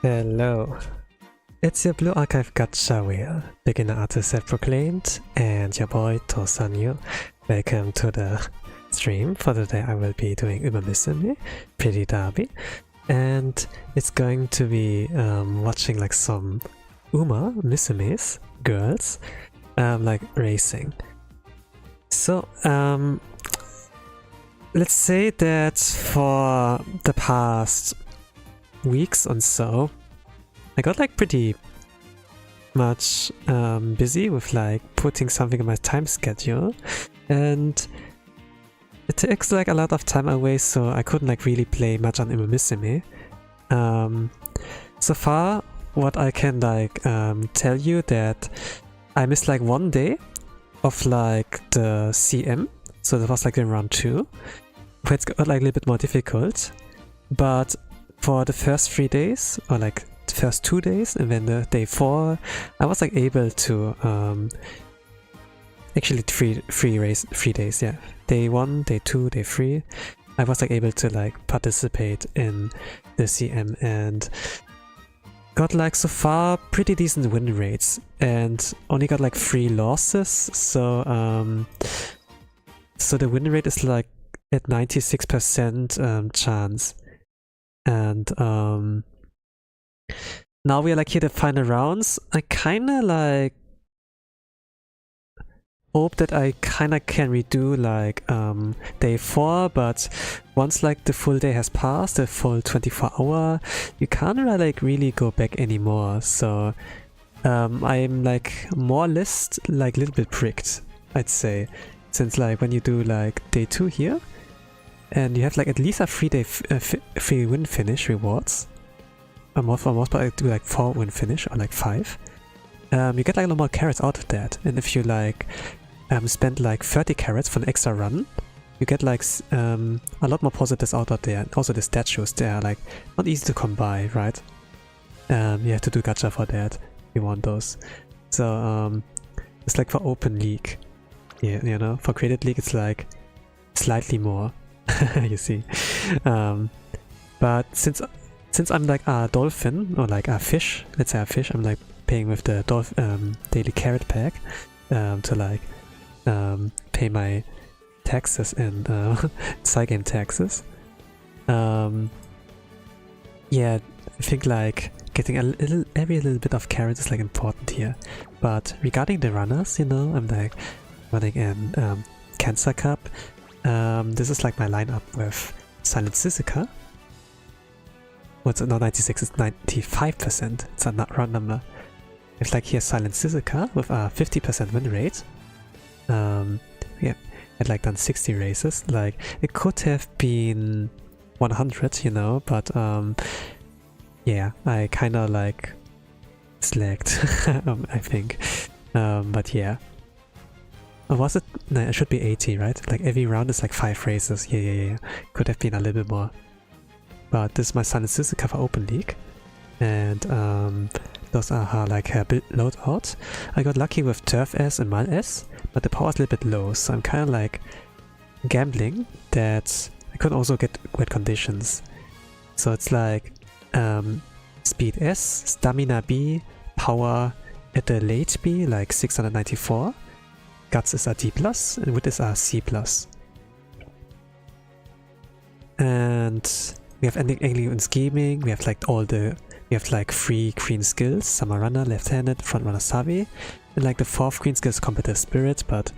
Hello, it's your Blue Archive Gacha wheel, beginner artist self-proclaimed, and your boy Tosanyu. Welcome to the stream. For today I will be doing Musume, Pretty Derby, and it's going to be watching like some Musume's girls like racing. So let's say that for the past weeks or so, I got like pretty much busy with like putting something in my time schedule, and it takes like a lot of time away, so I couldn't like really play much on Musume. So far, what I can like tell you that I missed like one day of like the CM, so that was like in round 2, where it's got like a little bit more difficult, but for the first 3 days, or like the first 2 days, and then the day 4, I was like able to actually three days, yeah. Day 1, day 2, day 3, I was like able to like participate in the CM and got like so far pretty decent win rates, and only got like 3 losses, so so the win rate is like at 96% chance. And now we are like here the final rounds. I kinda like hope that I kinda can redo like day 4, but once like the full day has passed, the full 24-hour, you can't like really go back anymore. So I'm like more or less like a little bit pricked, I'd say, since like when you do like day 2 here, and you have like at least a 3-day free win finish rewards. For most part I do like 4 win finish or like 5. You get like a lot more carrots out of that, and if you like spend like 30 carrots for an extra run, you get like a lot more positives out of there. And also the statues, they are like not easy to come by, right? You have to do gacha for that if you want those. So it's like for open league, yeah, you know, for created league it's like slightly more. You see, but since I'm like a dolphin, or like a fish, let's say a fish, I'm like paying with the daily carrot pack to like pay my taxes and side game taxes. Yeah, I think like getting every little bit of carrot is like important here. But regarding the runners, you know, I'm like running an Cancer Cup. This is like my lineup with Silent Sisika. What's it? Not 96, it's 95%. It's a round number. It's like here Silent Sisika with a 50% win rate. Yeah, I'd like done 60 races. Like it could have been 100, you know, but yeah, I kind of like slacked. I think, but yeah. Or was it? No, it should be 80, right? Like every round is like 5 races. Yeah. Could have been a little bit more. But this is my Silent Sisika for Open League. And those are her like her build loadout. I got lucky with Turf S and Mal S, but the power is a little bit low, so I'm kind of like gambling that I could also get wet conditions. So it's like Speed S, Stamina B, Power at the late B, like 694. Guts is a D+, and Wit is a C+. And we have ending and scheming, we have like we have like 3 green skills, Summer Runner, Left-handed, Front Runner Savi, and like the 4th green skill is Competitive Spirit, but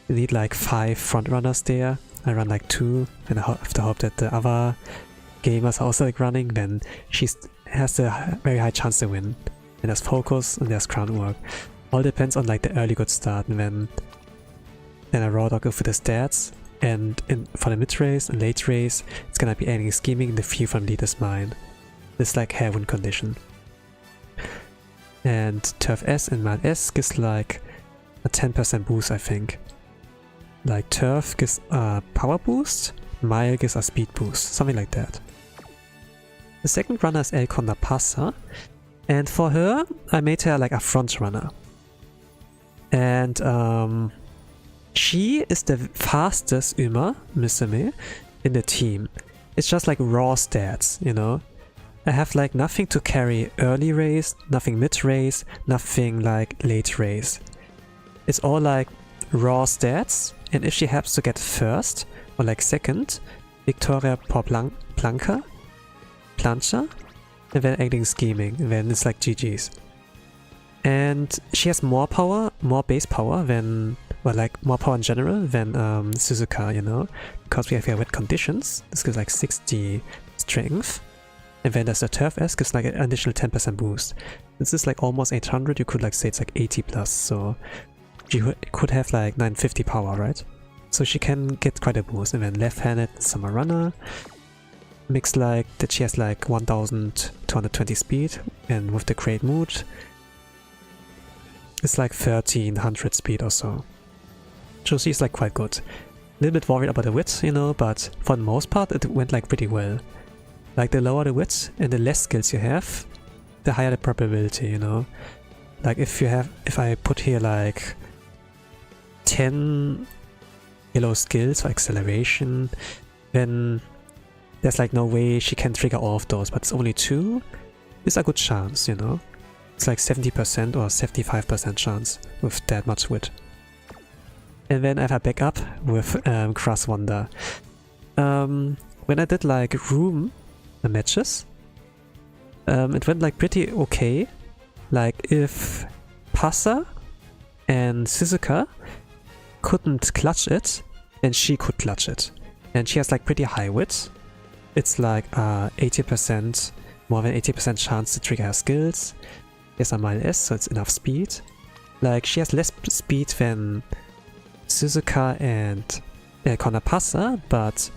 you need like 5 front runners there. I run like 2, and I have to hope that the other gamers are also like running, then she has a very high chance to win. And there's Focus and there's Groundwork. All depends on like the early good start, and then a raw dog for the stats, and for the mid race and late race, it's gonna be ending scheming. The view from lead is mine. This like hair win condition. And Turf S and Mal S gives like a 10% boost, I think. Like Turf gives a power boost, Mile gives a speed boost, something like that. The second runner is El Conda Pasa, and for her, I made her like a front runner. And she is the fastest Musume in the team. It's just like raw stats, you know. I have like nothing to carry early race, nothing mid race, nothing like late race. It's all like raw stats, and if she happens to get first or like second, Victoria por plancha, and then acting scheming, and then it's like GG's. And she has more power, more base power than, well, like more power in general than Suzuka, you know, because we have here wet conditions. This gives like 60 strength, and then there's the Turf S, gives like an additional 10% boost. This is like almost 800. You could like say it's like 80 plus, so she could have like 950 power, right? So she can get quite a boost. And then left-handed Summer Runner makes like that she has like 1220 speed, and with the Great Mood it's like 1300 speed or so. So she's like quite good. A little bit worried about the width, you know, but for the most part it went like pretty well. Like the lower the width and the less skills you have, the higher the probability, you know. Like if I put here like 10 yellow skills for acceleration, then there's like no way she can trigger all of those, but it's only 2. It's a good chance, you know. It's like 70% or 75% chance with that much width. And then I have a backup with Cross Wonder. When I did like room matches, it went like pretty okay. Like if Pasa and Suzuka couldn't clutch it, then she could clutch it. And she has like pretty high width. It's like 80%, more than 80% chance to trigger her skills. There's a mile S, so it's enough speed. Like she has less speed than Suzuka and Konapasa, but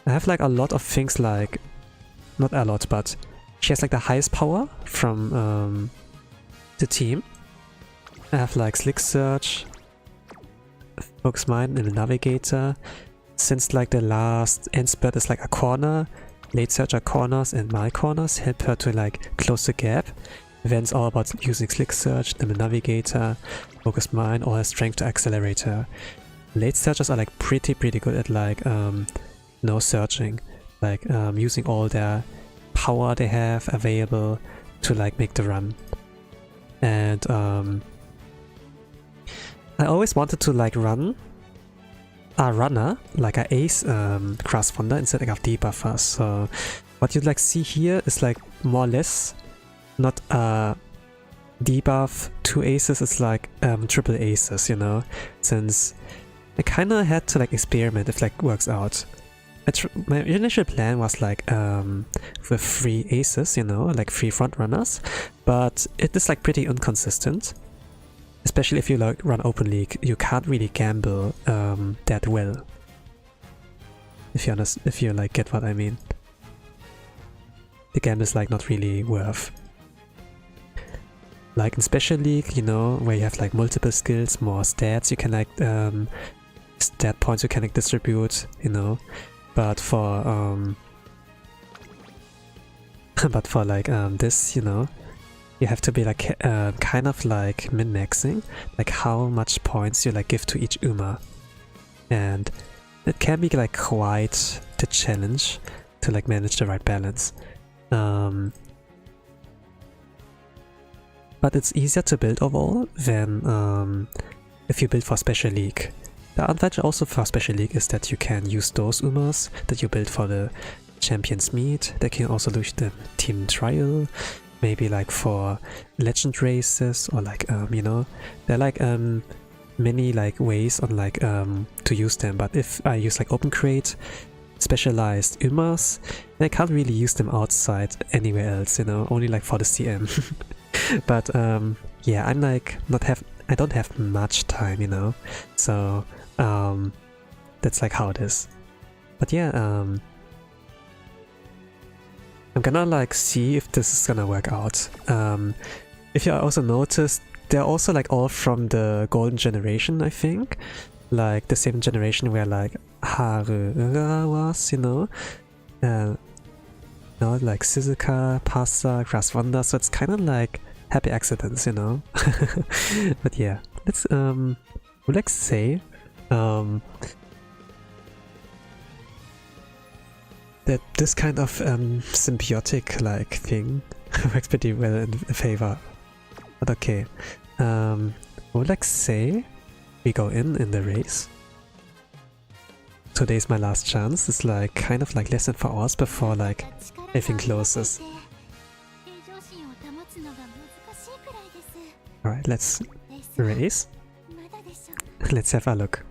I have like a lot of things, like not a lot, but she has like the highest power from the team. I have like Slick Search, Focus Mind, and the Navigator. Since like the last end spurt is like a corner, late search are corners, and my corners help her to like close the gap. Then it's all about using Slick Search, then the Navigator, Focus Mind, or her Strength to accelerate her. Late searchers are like pretty good at like no searching, like using all their power they have available to like make the run. And I always wanted to like run a runner, like a ace Cross Wonder instead of debuffer. So what you'd like see here is like more or less not a debuff 2 aces, it's like triple aces, you know, since I kinda had to like experiment if like works out. My initial plan was like with 3 aces, you know, like 3 front runners, but it is like pretty inconsistent. Especially if you like run open league, you can't really gamble that well. If you like get what I mean. The gamble is like not really worth. Like in special league, you know, where you have like multiple skills, more stats, you can like stat points you can like distribute, you know. But for like this, you know, you have to be like kind of like min-maxing, like how much points you like give to each Uma, and it can be like quite the challenge to like manage the right balance. But it's easier to build overall than if you build for Special League. The advantage also for Special League is that you can use those Umas that you build for the Championsmeet. They can also use the Team Trial, maybe like for Legend races, or like you know, there are like many like ways on like to use them. But if I use like Open Crate specialized Umas, I can't really use them outside anywhere else, you know, only like for the CM. But yeah, I'm like I don't have much time, you know, so that's like how it is. But yeah, I'm gonna like see if this is gonna work out. If you also noticed, they're also like all from the golden generation, I think, like the same generation where like Haruura was, you know, like Suzuka, Pasta, Cross Wonder, so it's kind of like happy accidents, you know. But yeah, let's say that this kind of symbiotic like thing works pretty well in favor. But okay, I would like say we go in the race. Today's my last chance. It's like kind of like less than 4 hours before like everything closes. Alright, let's race. Let's have a look.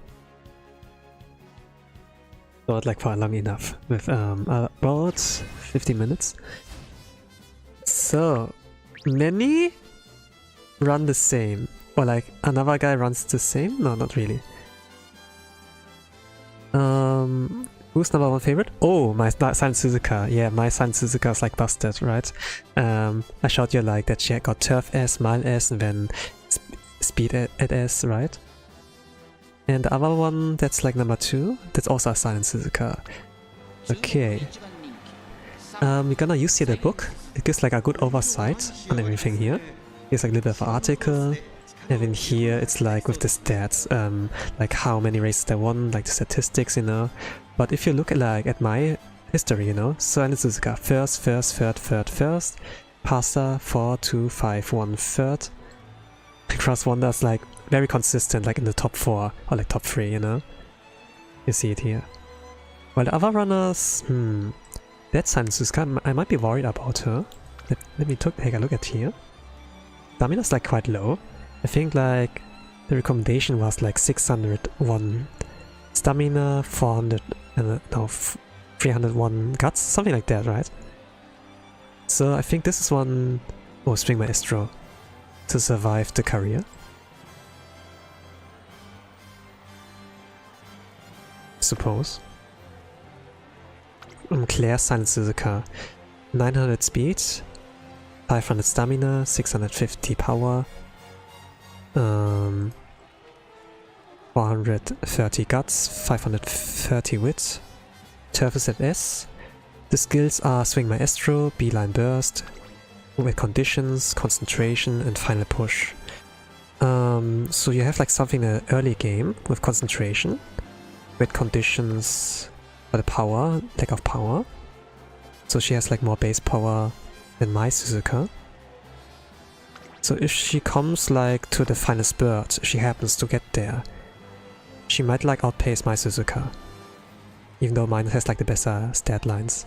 Not like far long enough with about 15 minutes. So many run the same, or like another guy runs the same? No, not really. Who's number 1 favorite? Oh, my Silent Suzuka. Yeah, my Silent Suzuka is like busted, right? I showed you like that she got Turf S, Mile S, and then Speed at S, right? And the other one that's like number 2, that's also a Silent Suzuka. Okay. We're gonna use here the book. It gives like a good oversight on everything here. Here's like a little bit of an article. And then here it's like with the stats, like how many races they won, like the statistics, you know. But if you look at like at my history, you know, Silent Suzuka, first, first, Pasta, 4, 2, 5, 1, third. Cross Wonders like very consistent, like in the top 4 or like top 3, you know. You see it here. While the other runners, that Silent Suzuka, I might be worried about her. Let me take a look at here. Stamina's like quite low. I think like the recommendation was like 601 stamina, 400 no 301 guts, something like that, right? So I think this is one Swing Maestro to survive the career. Suppose. Claire's Silent Suzuka, 900 speed, 500 stamina, 650 power, 430 guts, 530 wit, Turf is at S. The skills are Swing Maestro, Beeline Burst, with conditions, concentration, and final push. So you have like something in the early game with concentration, with conditions for the power, lack of power. So she has like more base power than my Suzuka. So if she comes like to the final spurt, if she happens to get there, she might like outpace my Suzuka, even though mine has like the better stat lines.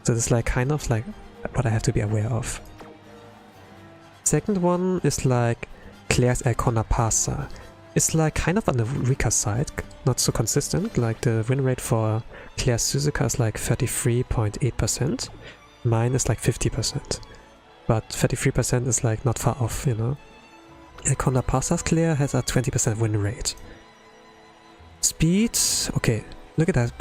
So this is like kind of like what I have to be aware of. Second one is like Claire's Icona Pasa. It's like kind of on the weaker side, not so consistent. Like the win rate for Claire's Suzuka is like 33.8%. Mine is like 50%. But 33% is like not far off, you know. Icona Pasa's Claire has a 20% win rate. Speed, okay, look at that.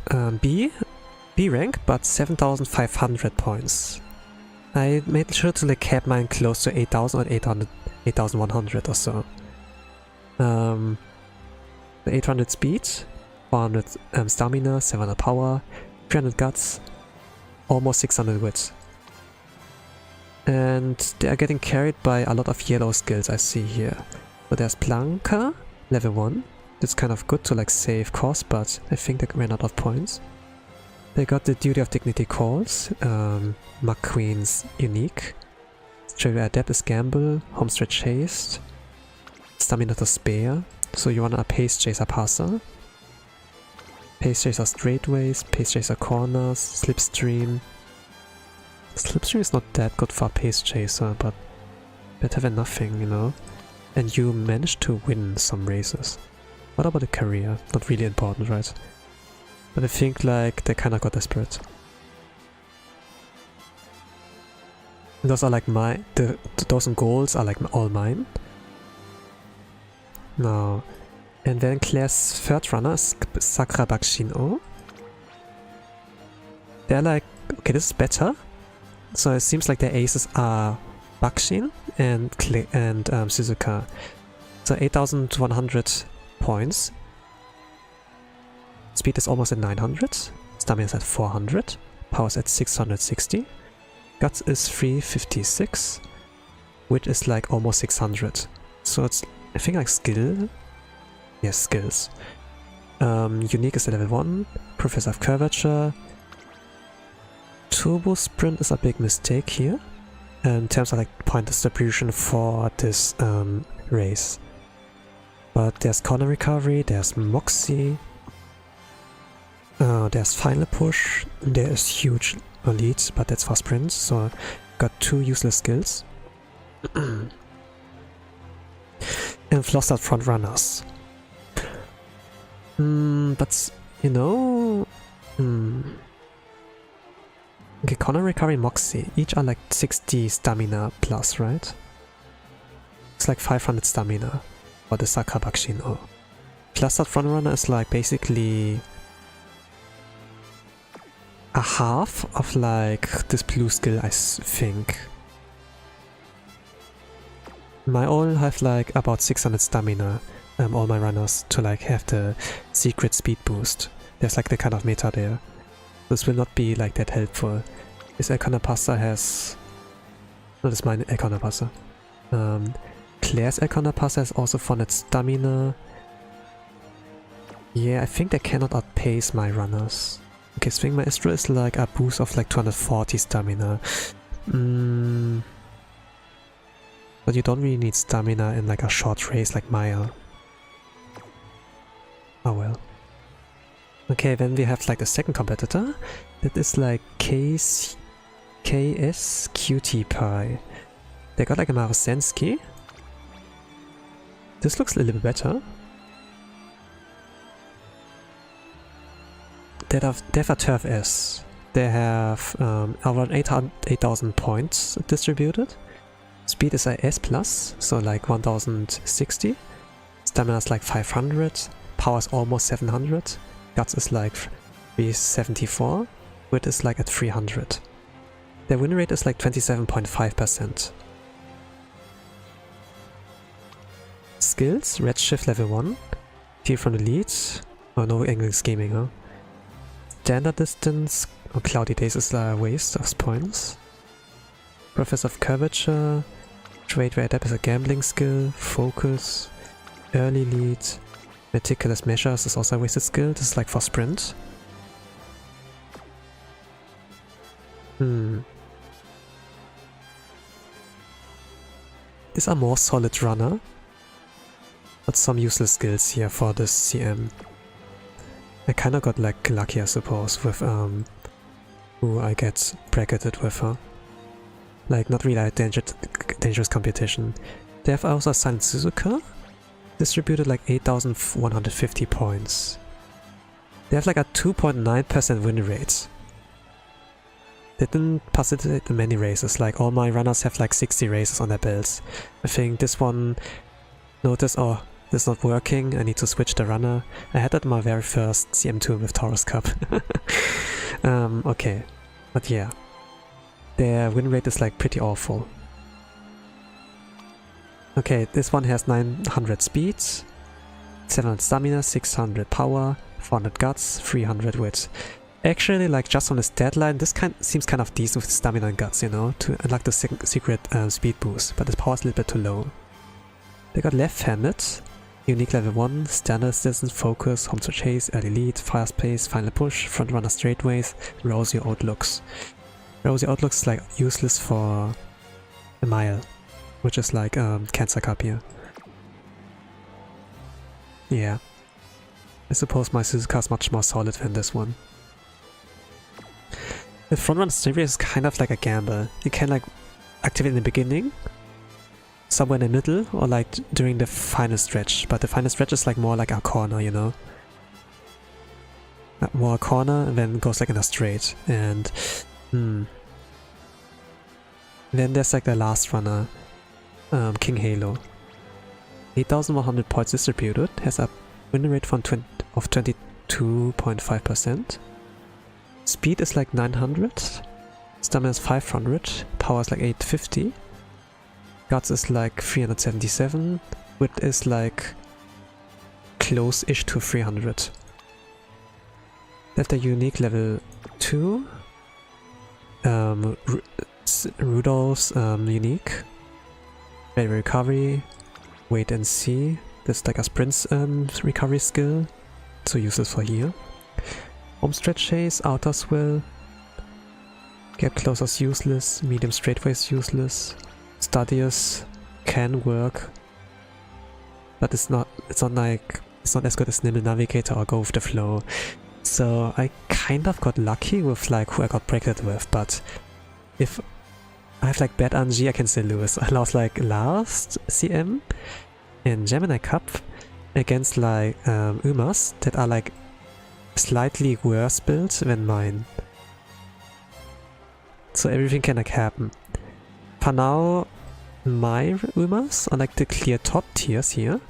B rank, but 7,500 points. I made sure to like cap mine close to 8,000 or 8,100 or so. The 800 speed, 400 stamina, 700 power, 300 guts, almost 600 wit. And they are getting carried by a lot of yellow skills I see here. So there's Blanca, level 1. It's kind of good to like save cost, but I think they ran out of points. They got the Duty of Dignity calls, McQueen's Unique, Trivia Adept is Gamble, Homestretch Haste, Stamina to Spare, so you want a Pace Chaser Passer, Pace Chaser Straightways, Pace Chaser Corners, Slipstream. Slipstream is not that good for a Pace Chaser, but better than nothing, you know. And you managed to win some races. What about the career? Not really important, right? But I think like they kinda got desperate. Those are like those in goals are like all mine. Now, and then Claire's third runner is Sakura Bakshino. They're like, okay, this is better. So it seems like their aces are Bakshin and Suzuka. So 8,100 points. Speed is almost at 900. Stamina is at 400. Power is at 660. Guts is 356. Wit is like almost 600. So it's, I think, like skill. Yes, skills. Unique is at level 1. Professor of Curvature. turbo sprint is a big mistake here in terms of like point distribution for this race. But there's corner recovery, there's Moxie, there's final push, there's huge lead, but that's for sprints, so got 2 useless skills. And flustered front runners. But you know, okay, corner recovery, Moxie, each are like 60 stamina plus, right? It's like 500 stamina for the Sakabakshi no. Flustered front runner is like basically a half of like this blue skill, I think. My all have like about 600 stamina, all my runners, to like have the secret speed boost. There's like the kind of meta there. This will not be like that helpful. This Elkonapasa has... No, this is my Elkonapasa. Claire's Elkonapasa has also 400 stamina. Yeah, I think they cannot outpace my runners. Okay, Swing Maestro is like a boost of like 240 stamina. But you don't really need stamina in like a short race like Maya. Oh well. Okay, then we have like the second competitor. That is like KS Cutie Pie. They got like a Marusensky. This looks a little bit better. They have a Turf S. They have around 8,000 points distributed. Speed is a S+, so like 1060. Stamina is like 500. Power is almost 700. Guts is like 374. Wit is like at 300. Their win rate is like 27.5%. Skills, Redshift level 1. Fear from the lead. Oh no, English gaming, huh? Standard distance, or Cloudy Days is a waste of points. Professor of Curvature. Trade where adapt is a gambling skill. Focus. Early lead. Meticulous Measures is also a wasted skill. This is like for sprint. These are more solid runner. But some useless skills here for this CM. I kinda got like lucky, I suppose, with who I get bracketed with her. Like not really a dangerous competition. They have also assigned Suzuka, distributed like 8,150 points. They have like a 2.9% win rate. They didn't participate in many races, like all my runners have like 60 races on their belts. I think this one noticed, oh, this is not working, I need to switch the runner. I had that in my very first CM2 with Taurus Cup. Okay, but yeah. Their win rate is like pretty awful. Okay, this one has 900 speed, 700 stamina, 600 power, 400 guts, 300 wit. Actually, like just on the stat line, this seems kind of decent with stamina and guts, you know, to unlock the secret speed boost, but the power is a little bit too low. They got left-handed, unique level 1, standard distance, focus, home to chase, early lead, fast pace, final push, front runner straightaways, rosy outlooks. Rosy outlooks is like useless for a mile, which is like Cancer Cup here. Yeah. I suppose my Suzuka is much more solid than this one. The front runner straightaways is kind of like a gamble. You can like activate in the beginning, somewhere in the middle, or like during the final stretch, but the final stretch is like more like a corner, you know? More a corner and then goes like in a straight, and then there's like the last runner, King Halo. 8,100 points distributed, has a win rate of 22.5%. Speed is like 900, stamina is 500, power is like 850. Guts is like 377, wit is like close-ish to 300. They have the unique level 2, Rudolph's unique, Ready recovery, wait and see, there's like a sprint recovery skill, so useless for here. Home stretch chase, outer swill, Get closer's useless, medium straightway is useless. Studious can work, but it's not as good as Nimble Navigator or Go with the Flow. So I kind of got lucky with like who I got bracketed with, but if I have like bad RNG, I can still lose. I lost like last CM in Gemini Cup against like Umas that are like slightly worse built than mine. So everything can like happen. For now, my Umas are like the clear top tiers here.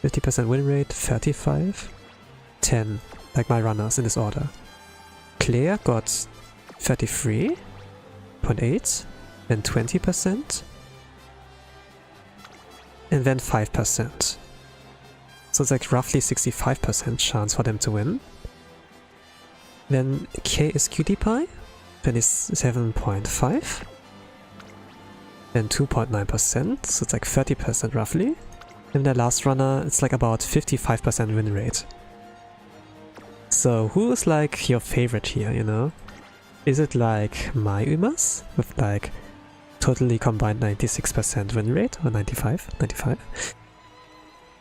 50% win rate, 35, 10, like my runners in this order. Claire got 33.8, then 20%, and then 5%. So it's like roughly 65% chance for them to win. Then K is Cutie Pie, 27.5, then 2.9%, so it's like 30% roughly. And the last runner, it's like about 55% win rate. So who is like your favorite here, you know? Is it like my Umas with like totally combined 96% win rate or 95?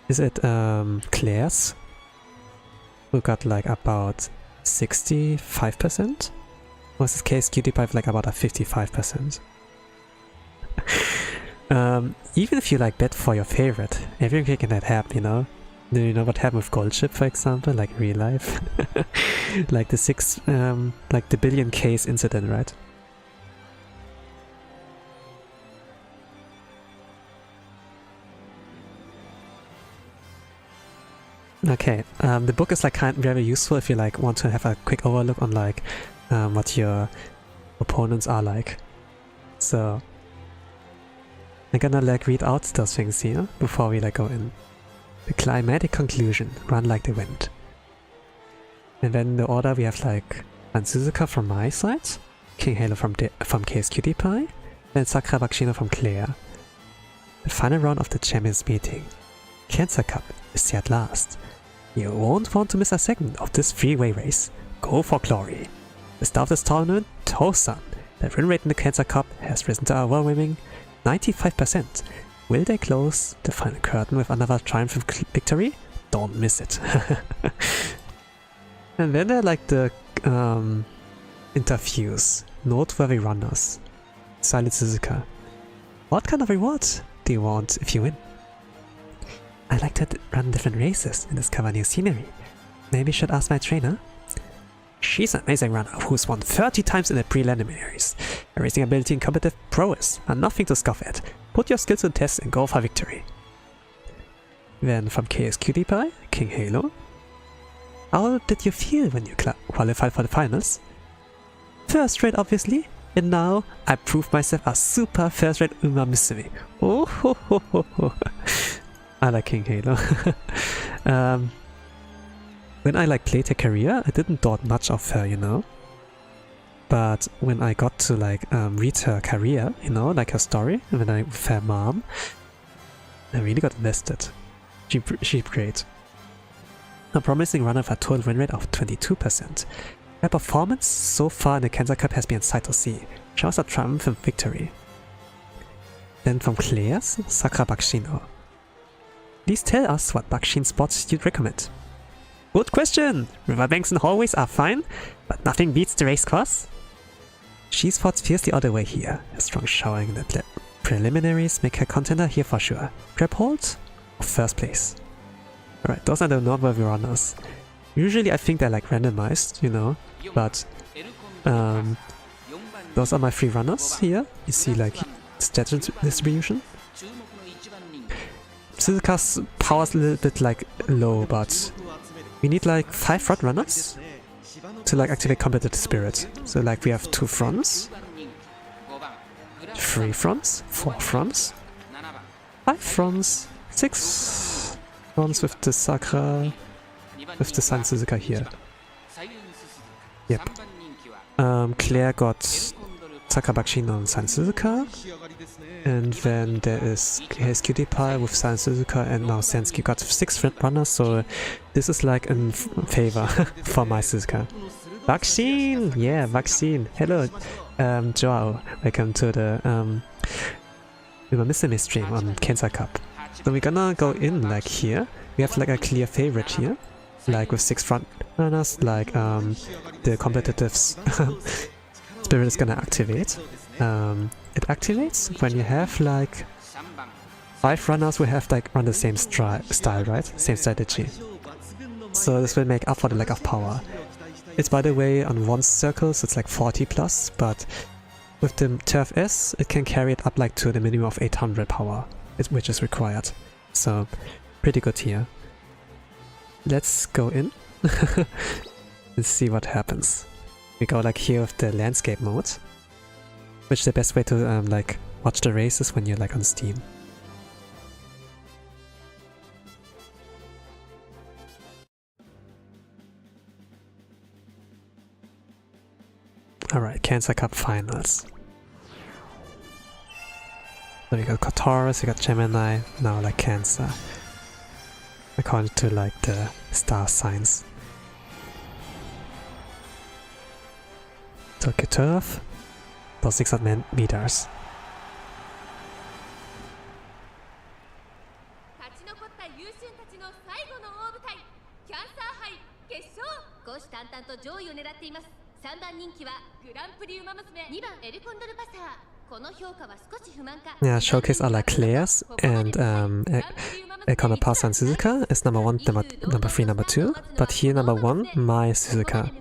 Is it Claire's who got like about 65%? Or is it Case Cutie Pie with like about a 55%? Even if you like bet for your favorite, everything can happen, you know? Do you know what happened with Gold Chip, for example, like real life? Like the like the billion case incident, right? Okay, the book is like very useful if you like want to have a quick overlook on like what your opponents are like. So I'm gonna like read out those things here before we like go in. The climatic conclusion, run like the wind. And then in the order we have like Suzuka from my side, King Halo from Case Cutie Pie, then Sakura Bakshino from Claire. The final round of the Champions meeting. Cancer Cup is here at last. You won't want to miss a second of this freeway race. Go for glory. The star of this tournament, Tosan. The win rate in the Cancer Cup has risen to a overwhelming 95%. Will they close the final curtain with another triumphant victory? Don't miss it. And then there are like the interviews. Noteworthy runners. Silent Suzuka. What kind of reward do you want if you win? I like to run different races and discover new scenery. Maybe you should ask my trainer? She's an amazing runner who's won 30 times in the preliminaries. Her racing ability and competitive prowess are nothing to scoff at. Put your skills to the test and go for victory. Then from KS Cutie Pie, King Halo. How did you feel when you qualified for the finals? First rate obviously, and now I proved myself a super first rate Uma Musume. Oh ho ho ho ho. I like King Halo. When I like played her career, I didn't thought much of her, you know. But when I got to like read her career, you know, like her story, when I with her mom, I really got invested. She's great. A promising runner with a total win rate of 22%. Her performance so far in the Cancer Cup has been sight to see. Shows a triumphant victory. Then from Claire's, Sakura Bakshino. Please tell us what Bakshin spots you'd recommend. Good question! Riverbanks and hallways are fine, but nothing beats the race course. She spots fiercely all the way here. A strong showing in the preliminaries make her contender here for sure. Grab hold or first place. Alright, those are the noteworthy runners. Usually I think they're like randomized, you know, but those are my 3 runners here. You see like stat distribution. Suzuka's power is a little bit like low, but we need like 5 front runners to like activate competitive spirit. So like we have 2 fronts, 3 fronts, 4 fronts, 5 fronts, 6 fronts with the Sakura, with the Sun Suzuka here. Yep. Claire got Sakura Bakshino and Sun Suzuka. And then there is his Cutie Pie with San Suzuka, and now Sensky got 6 front runners, so this is like in favor for my Suzuka. Vaccine! Yeah, vaccine. Hello, Joao. Welcome to the Musume stream on Cancer Cup. So we're gonna go in like here. We have like a clear favorite here, like with 6 front runners. Like the competitive spirit is gonna activate. It activates when you have like 5 runners who have like run the same style, right? Same strategy. So this will make up for the lack of power. It's by the way on 1 circle, so it's like 40 plus, but with the Turf S, it can carry it up like to the minimum of 800 power, which is required. So pretty good here. Let's go in and see what happens. We go like here with the landscape mode, which is the best way to like watch the races when you're like on Steam. Alright, Cancer Cup Finals. So we got Taurus, we got Gemini, now like Cancer. According to like the star signs. Tokyo Turf, about 600 meters. Yeah, showcase are like Claire's and Ekona Pasa and Suzuka is number 1, number 3, number 2. But here number 1, my Suzuka.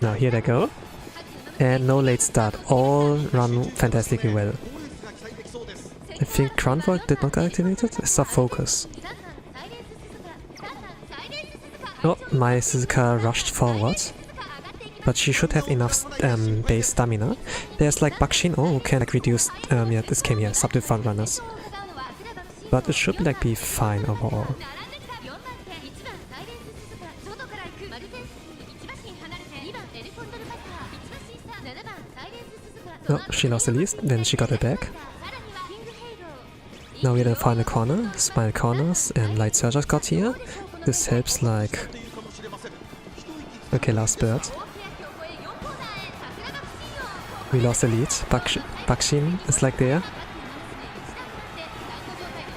Now here they go. And no late start, all run fantastically well. I think Groundwork did not get activated. Stop focus. Oh, my Suzuka rushed forward. But she should have enough base stamina. There's like Bakshin, who can like reduce, yeah, this came here, subdue front runners. But it should like be fine overall. Oh, she lost the lead, then she got it back. Now we're in the final corner, Spinal Corners and Light Surgers got here. This helps like... Okay, last bird. We lost the lead, Bakshin is like there.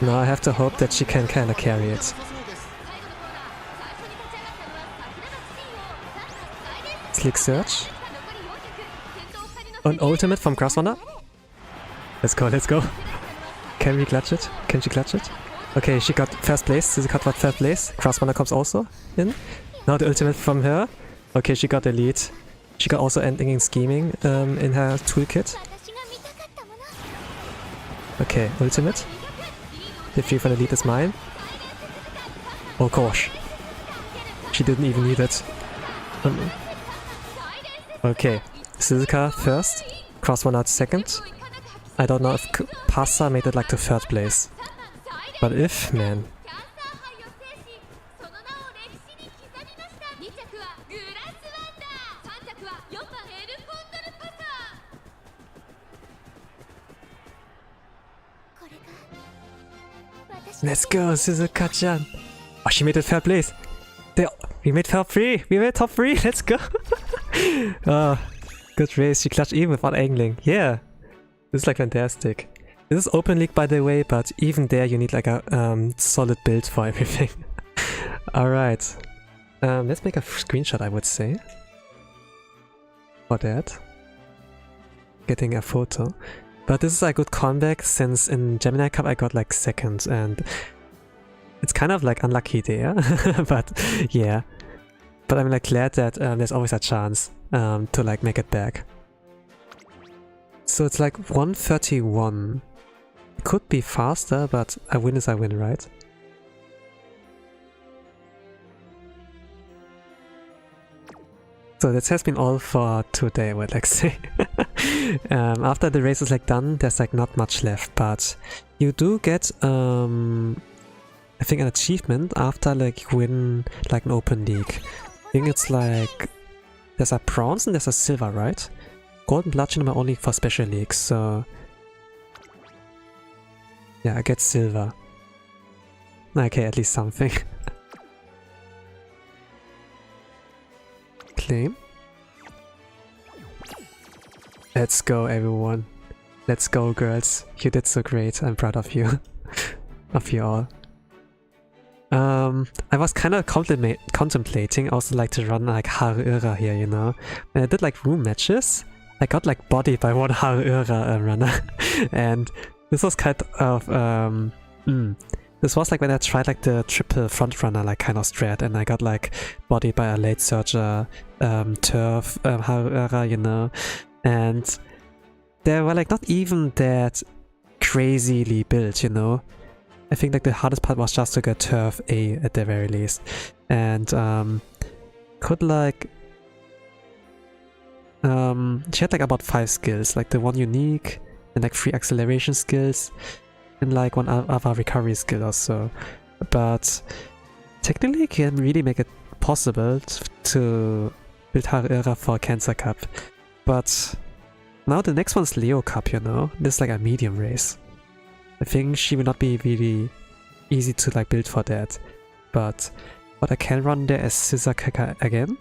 Now I have to hope that she can kinda carry it. Slick Surge. An ultimate from Grassrunner. Let's go, let's go. Can we clutch it? Can she clutch it? Okay, she got first place. Suzuka got third place. Grassrunner comes also in. Now the ultimate from her. Okay, she got the lead. She got also ending in scheming in her toolkit. Okay, ultimate. The free from the lead is mine. Oh gosh. She didn't even need it. Okay. Suzuka first, Crossrunner second. I don't know if Pasa made it like to third place. But if, man. Let's go, Suzuka-chan. Oh, she made it third place. We made top 3. We made top 3. Let's go. Oh. Good race, she clutched even without angling. Yeah, this is like fantastic. This is open league by the way, but even there you need like a solid build for everything. Alright, let's make a screenshot I would say. For that. Getting a photo. But this is a good comeback since in Gemini Cup I got like second and it's kind of like unlucky there, but yeah. But I'm like glad that there's always a chance to like make it back. So it's like 131. It could be faster, but a win is a win, right? So this has been all for today, I would like to say. After the race is like done, there's like not much left, but you do get I think an achievement after like you win like an open league. I think it's like there's a bronze and there's a silver, right? Gold and platinum are only for special leagues, so Yeah, I get silver. Okay, at least something. Claim. Let's go, everyone. Let's go, girls. You did so great. I'm proud of you. Of you all. I was kind of contemplating also like to run like Haruura here, you know. When I did like room matches, I got like bodied by one Haruura runner. And this was kind of, this was like when I tried like the triple front runner like kind of strat, and I got like bodied by a late surger, turf, Haruura, you know. And they were like not even that crazily built, you know. I think like the hardest part was just to get turf A at the very least. And could like she had like about 5 skills, like the one unique and like 3 acceleration skills and like one other recovery skill also. But technically can really make it possible to build Haruura for Cancer Cup. But now the next one's Leo Cup, you know. This is like a medium race. I think she will not be really easy to like build for that. But what I can run there is Scissor Kicker again.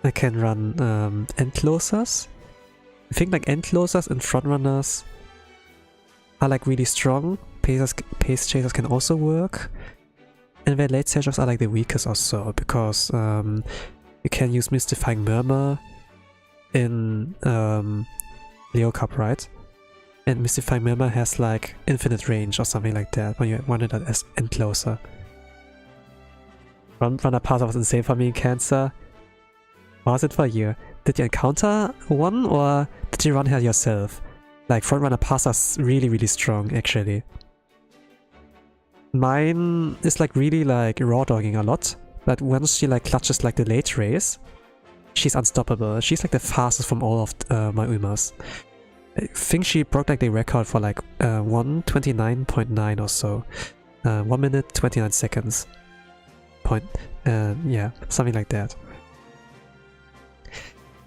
I can run end closers. I think like end closers and front runners are like really strong. Pace chasers can also work. And where late surgers are like the weakest also, because you can use Mystifying Murmur in Leo Cup, right? And Mystifying Murmur has like infinite range or something like that when you run it as end closer. Runner Passer was insane for me in Cancer. What was it for you? Did you encounter one or did you run her yourself? Like Frontrunner Passer's really strong actually. Mine is like really like raw dogging a lot, but once she like clutches like the late race, she's unstoppable. She's like the fastest from all of my Umas. I think she broke like the record for like 1:29.9 or so. 1 minute 29 seconds. Yeah, something like that.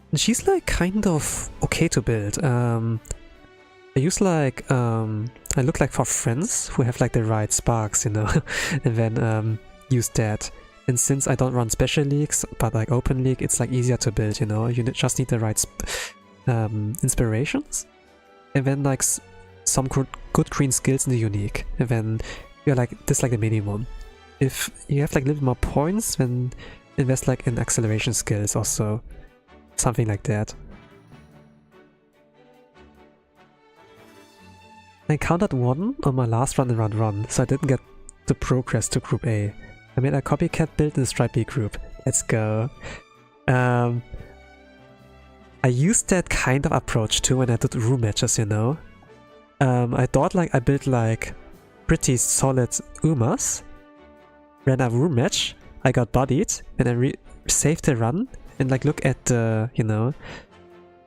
And she's like kind of okay to build. I use like I look like for friends who have like the right sparks, you know, and then use that. And since I don't run special leagues but like open league, it's like easier to build, you know. You just need the right inspirations, and then like some good green skills in the unique, and then you're like this like the minimum. If you have like a little more points, then invest like in acceleration skills also, something like that. I counted 1 on my last run in round 1, so I didn't get to progress to Group A. I made a copycat build in the Stripe B group. Let's go. I used that kind of approach too when I did room matches, you know. I thought like I built like pretty solid Umas, ran a room match, I got bodied, and I saved the run, and like look at the, you know,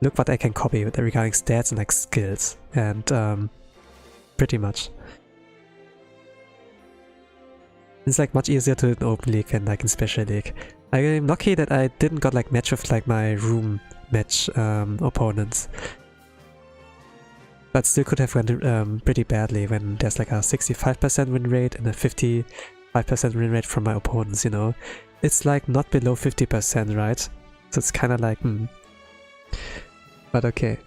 look what I can copy with regarding stats and like skills, and pretty much. It's like much easier to do in open league than like in special league. I'm lucky that I didn't got like match with like my room match opponents, but still could have went pretty badly when there's like a 65% win rate and a 55% win rate from my opponents, you know. It's like not below 50%, right? So it's kind of like, but okay.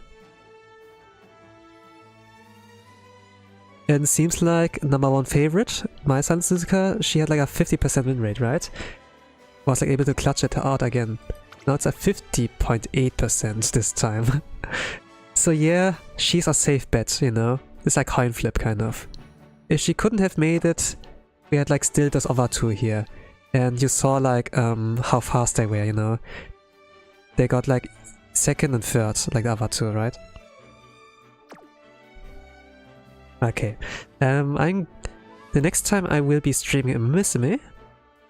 And seems like number 1 favorite, my Silent Suzuka, she had like a 50% win rate, right? Was like able to clutch it out again. Now it's a 50.8% this time. So yeah, she's a safe bet, you know? It's like coin flip kind of. If she couldn't have made it, we had like still those other 2 here. And you saw like how fast they were, you know? They got like 2nd and 3rd, like the other 2, right? Okay, the next time I will be streaming a Musume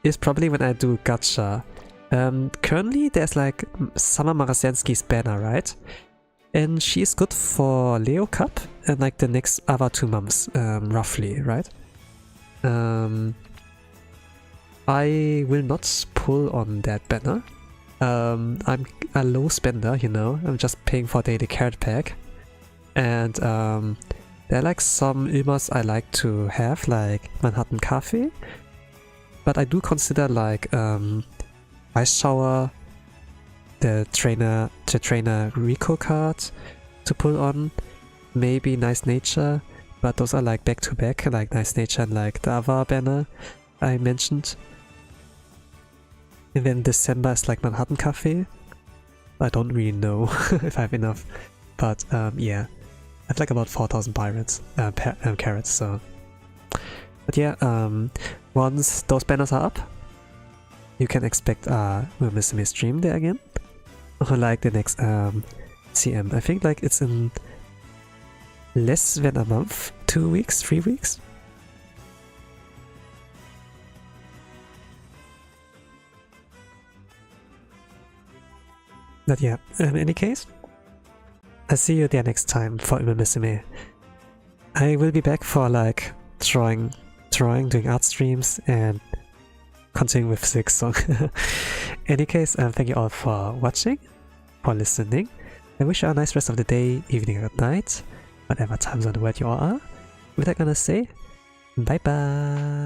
is probably when I do Gacha. Currently there's like Summer Marasensky's banner, right? And she's good for Leo Cup and like the next other 2 months, roughly, right? I will not pull on that banner. I'm a low spender, you know, I'm just paying for daily carrot pack. And There are like some UMAs I like to have, like Manhattan Cafe, but I do consider like Ice Shower, the trainer Rico card to pull on, maybe Nice Nature, but those are like back to back, like Nice Nature and like the other banner I mentioned. And then December is like Manhattan Cafe. I don't really know if I have enough, but yeah, I have like about 4,000 carrots, so. But yeah, once those banners are up, you can expect Musume stream there again, or like the next CM. I think like it's in less than a month, 2 weeks, 3 weeks. But yeah, in any case, I'll see you there next time for Musume. I will be back for like drawing, doing art streams, and continuing with 6 song. Any case, thank you all for watching, for listening. I wish you a nice rest of the day, evening, or night, whatever time zone the world you all are. With that, gonna say bye bye.